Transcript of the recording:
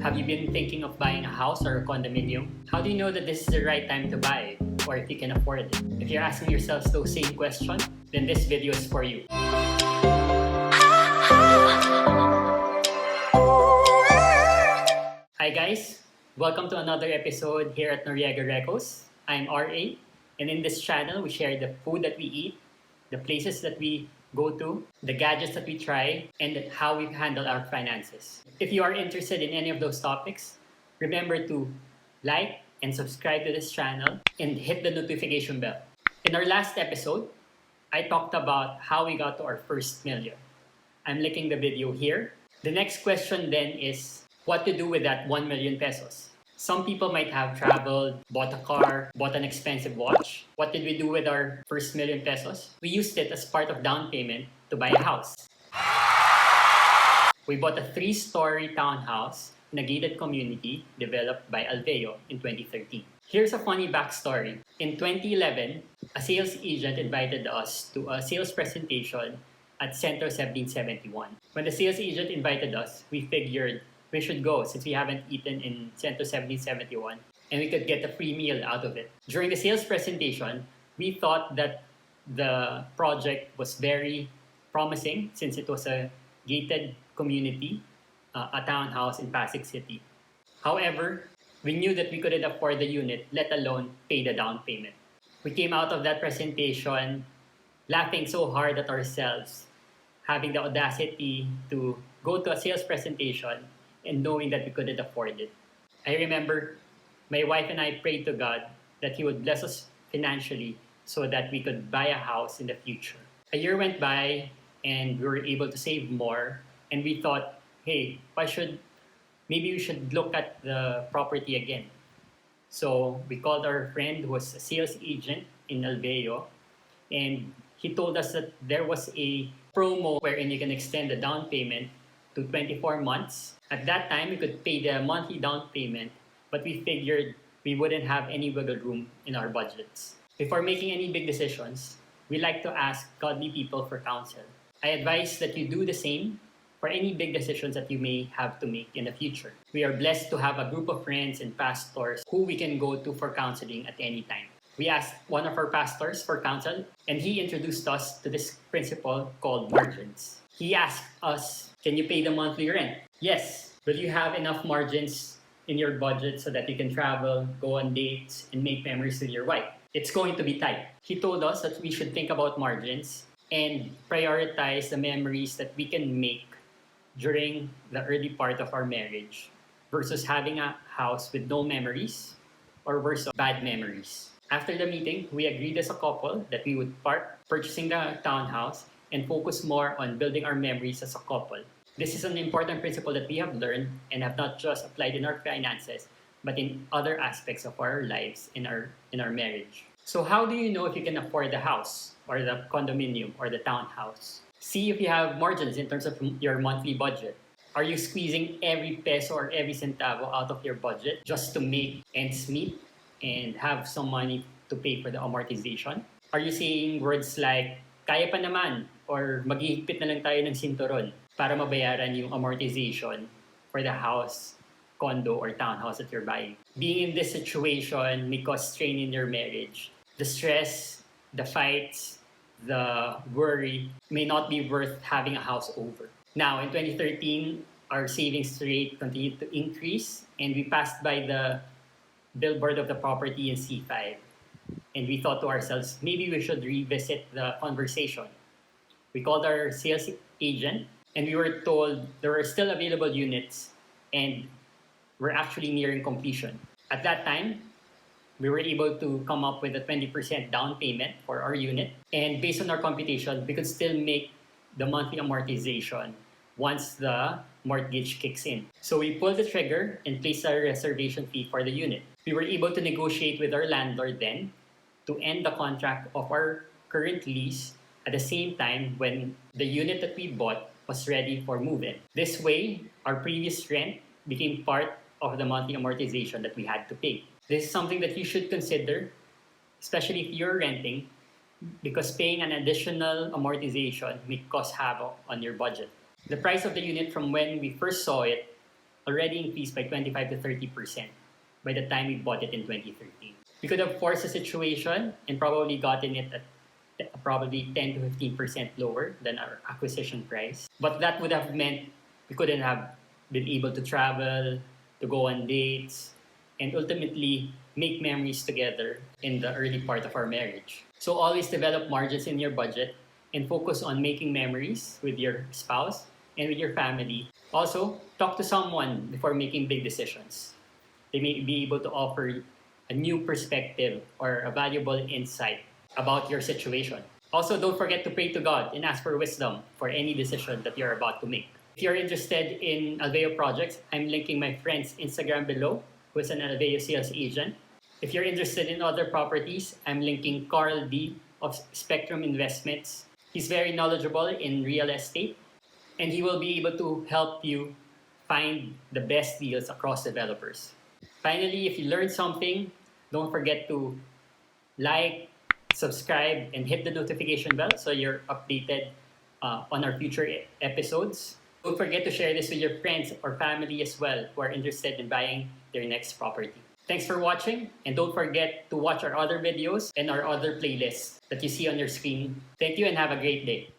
Have you been thinking of buying a house or a condominium? How do you know that this is the right time to buy it, or if you can afford it? If you're asking yourselves those same questions, then this video is for you. Hi guys, welcome to another episode here at NoriegaRekos. I'm RA, and in this channel we share the food that we eat, the places that we go to, the gadgets that we try, and how we handle our finances. If you are interested in any of those topics, remember to like and subscribe to this channel and hit the notification bell. In our last episode, I talked about how we got to our first million. I'm linking the video here. The next question then is what to do with that 1 million pesos. Some people might have traveled, bought a car, bought an expensive watch. What did we do with our first million pesos? We used it as part of down payment to buy a house. We bought a 3-story townhouse in a gated community developed by Alveo in 2013. Here's a funny backstory. In 2011, a sales agent invited us to a sales presentation at Center 1771. When the sales agent invited us, we figured we should go since we haven't eaten in Center 1771 and we could get a free meal out of it. During the sales presentation, we thought that the project was very promising since it was a gated community, a townhouse in Pasig City. However, we knew that we couldn't afford the unit, let alone pay the down payment. We came out of that presentation laughing so hard at ourselves, having the audacity to go to a sales presentation and knowing that we couldn't afford it. I remember my wife and I prayed to God that He would bless us financially so that we could buy a house in the future. A year went by and we were able to save more, and we thought, hey, maybe we should look at the property again. So we called our friend who was a sales agent in Alveo, and he told us that there was a promo wherein you can extend the down payment to 24 months. At that time, we could pay the monthly down payment, but we figured we wouldn't have any wiggle room in our budgets. Before making any big decisions, we like to ask godly people for counsel. I advise that you do the same for any big decisions that you may have to make in the future. We are blessed to have a group of friends and pastors who we can go to for counseling at any time. We asked one of our pastors for counsel, and he introduced us to this principle called margins. He asked us, can you pay the monthly rent? Yes. Will you have enough margins in your budget so that you can travel, go on dates, and make memories with your wife? It's going to be tight. He told us that we should think about margins and prioritize the memories that we can make during the early part of our marriage versus having a house with no memories or worse, bad memories. After the meeting, we agreed as a couple that we would part purchasing the townhouse and focus more on building our memories as a couple. This is an important principle that we have learned and have not just applied in our finances, but in other aspects of our lives in our marriage. So how do you know if you can afford the house or the condominium or the townhouse? See if you have margins in terms of your monthly budget. Are you squeezing every peso or every centavo out of your budget just to make ends meet and have some money to pay for the amortization? Are you saying words like, kaya pa naman, or maghihigpit na lang tayo ng sinturon para mabayaran yung amortization for the house, condo, or townhouse that you're buying? Being in this situation may cause strain in your marriage. The stress, the fights, the worry may not be worth having a house over. Now, in 2013, our savings rate continued to increase, and we passed by the billboard of the property in C5. And we thought to ourselves, maybe we should revisit the conversation. We called our sales agent, and we were told there were still available units, and we're actually nearing completion. At that time, we were able to come up with a 20% down payment for our unit. And based on our computation, we could still make the monthly amortization once the mortgage kicks in. So we pulled the trigger and placed our reservation fee for the unit. We were able to negotiate with our landlord then to end the contract of our current lease at the same time when the unit that we bought was ready for move-in. This way, our previous rent became part of the monthly amortization that we had to pay. This is something that you should consider, especially if you're renting, because paying an additional amortization may cause havoc on your budget. The price of the unit from when we first saw it already increased by 25 to 30% by the time we bought it in 2013. We could have forced the situation and probably gotten it at probably 10 to 15% lower than our acquisition price. But that would have meant we couldn't have been able to travel, to go on dates, and ultimately make memories together in the early part of our marriage. So always develop margins in your budget and focus on making memories with your spouse and with your family. Also, talk to someone before making big decisions. They may be able to offer a new perspective or a valuable insight about your situation. Also, don't forget to pray to God and ask for wisdom for any decision that you're about to make. If you're interested in Alveo projects, I'm linking my friend's Instagram below, who is an Alveo sales agent. If you're interested in other properties, I'm linking Carl D of Spectrum Investments. He's very knowledgeable in real estate, and he will be able to help you find the best deals across developers. Finally, if you learned something, don't forget to like, subscribe, and hit the notification bell so you're updated on our future episodes. Don't forget to share this with your friends or family as well who are interested in buying their next property. Thanks for watching, and don't forget to watch our other videos and our other playlists that you see on your screen. Thank you and have a great day.